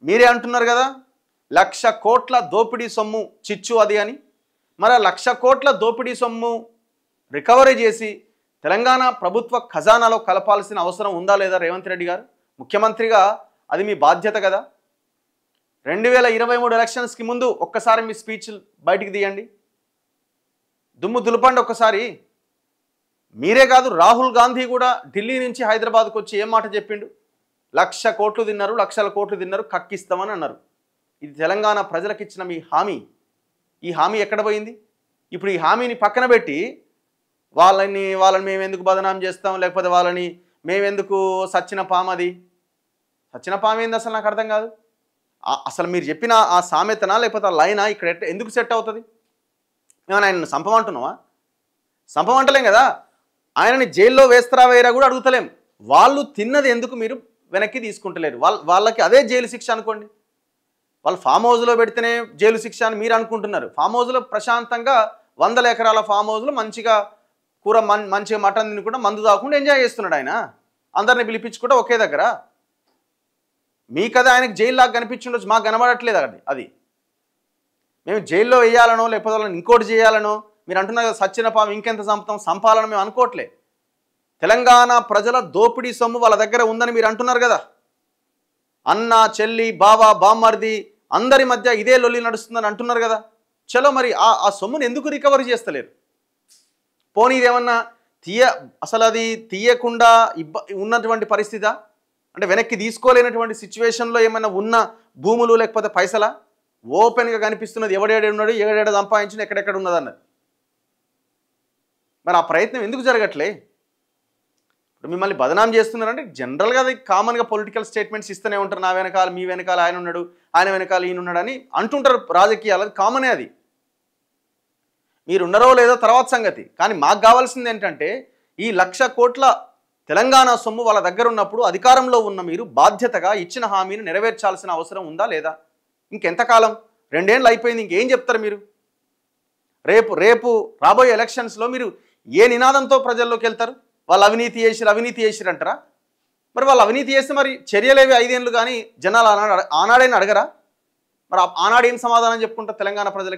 మీరే అంటున్నారు కదా 1,00,000 కోట్ల దోపిడీ సొమ్ము చిచ్చు అది అని. మరి 1,00,000 కోట్ల దోపిడీ సొమ్ము రికవరీ చేసి తెలంగాణ ప్రభుత్వ ఖజానాలో కలపాల్సిన అవసరం ఉందా లేదా రేవంత్ రెడ్డి గారు? ముఖ్యమంత్రిగా అది మీ బాధ్యత కదా. 2023 ఎలక్షన్స్కి ముందు ఒక్కసారి మీ స్పీచ్ బయటికి తీయండి, దుమ్ము దులపండి ఒక్కసారి. మీరే కాదు, రాహుల్ గాంధీ కూడా ఢిల్లీ నుంచి హైదరాబాద్కు వచ్చి ఏం మాట చెప్పిండు? 1,00,000 కోట్లు తిన్నారు, లక్షల కోట్లు తిన్నారు, కక్కిస్తామని అన్నారు. ఇది తెలంగాణ ప్రజలకు ఇచ్చిన మీ హామీ. ఈ హామీ ఎక్కడ పోయింది? ఇప్పుడు ఈ హామీని పక్కన పెట్టి వాళ్ళని మేము ఎందుకు బదనాం చేస్తాం, లేకపోతే వాళ్ళని మేమెందుకు సచ్చిన పామది. సచ్చిన పాము ఏంది అసలు నాకు అర్థం కాదు. అసలు మీరు చెప్పిన ఆ సామెతనా లేకపోతే ఆ లైనా ఇక్కడ ఎందుకు సెట్ అవుతుంది? ఏమైనా ఆయన సంపమంటున్నావా? సంపమంటలేం కదా. ఆయనని జైల్లో వేస్తారా వేయరా కూడా అడుగుతలేం. వాళ్ళు తిన్నది ఎందుకు మీరు వెనక్కి తీసుకుంటలేరు? వాళ్ళకి అదే జైలు శిక్ష అనుకోండి. వాళ్ళు ఫామ్ హౌస్లో పెడితేనే జైలు శిక్ష అని మీరు అనుకుంటున్నారు. ఫామ్ హౌస్లో ప్రశాంతంగా 100 ఎకరాల ఫామ్ హౌస్లో మంచిగా కూర మంచిగా మటన్ తినకుండా మందు తాగకుండా ఎంజాయ్ చేస్తున్నాడు ఆయన. అందరిని పిలిపించుకుంటే ఒకే దగ్గర. మీకదే ఆయనకు జైలు లాగా కనిపించుండొచ్చు, మాకు కనబడట్లేదు అది. మేము జైల్లో వేయాలనో లేకపోతే వాళ్ళని ఇంకోటి చేయాలనో మీరు అంటున్నారు కదా, సచ్చిన పాము ఇంకెంత సంపాలని మేము అనుకోవట్లే. తెలంగాణ ప్రజల దోపిడీ సొమ్ము వాళ్ళ దగ్గర ఉందని మీరు అంటున్నారు కదా. అన్న చెల్లి బావ బామ్మర్ది అందరి మధ్య ఇదే లొల్లి నడుస్తుందని అంటున్నారు కదా. చలో మరి ఆ సొమ్ముని ఎందుకు రికవరీ చేస్తలేరు? పోనీ ఇదేమన్నా అసలు అది తీయకుండా ఉన్నటువంటి పరిస్థితా? అంటే వెనక్కి తీసుకోలేనటువంటి సిచ్యువేషన్లో ఏమైనా ఉన్న భూములు లేకపోతే పైసలా? ఓపెన్గా కనిపిస్తున్నది ఎవడేడే ఉన్నాడు, ఎవడేడ సంపాదించిన ఎక్కడెక్కడ ఉన్నదన్నది. మరి ఆ ప్రయత్నం ఎందుకు జరగట్లే? ఇప్పుడు మిమ్మల్ని బదనాం చేస్తున్నారంటే జనరల్గా అది కామన్గా పొలిటికల్ స్టేట్మెంట్స్ ఇస్తూనే ఉంటారు. నా వెనకాల మీ వెనకాల ఆయన ఉన్నాడు, ఆయన వెనకాల ఈయన ఉన్నాడు అని అంటుంటారు రాజకీయాలు. అది కామనే. అది మీరున్నారో లేదో తర్వాత సంగతి. కానీ మాకు కావాల్సింది ఏంటంటే ఈ 1,00,000 కోట్ల తెలంగాణ సొమ్ము వాళ్ళ దగ్గర ఉన్నప్పుడు అధికారంలో ఉన్న మీరు బాధ్యతగా ఇచ్చిన హామీని నెరవేర్చాల్సిన అవసరం ఉందా లేదా? ఇంకెంతకాలం? 2 ఏళ్ళు అయిపోయింది, ఇంకేం చెప్తారు మీరు? రేపు రాబోయే ఎలక్షన్స్లో మీరు ఏ నినాదంతో ప్రజల్లోకి వెళ్తారు? వాళ్ళు అవినీతి చేసిరు అంటారా? మరి వాళ్ళు అవినీతి చేస్తే మరి చర్యలేవి 5 ఏళ్ళు కానీ జనాలు ఆనాడైనా అడగరా? మరి ఆనాడు ఏం సమాధానం చెప్పుకుంటారు తెలంగాణ ప్రజలకి?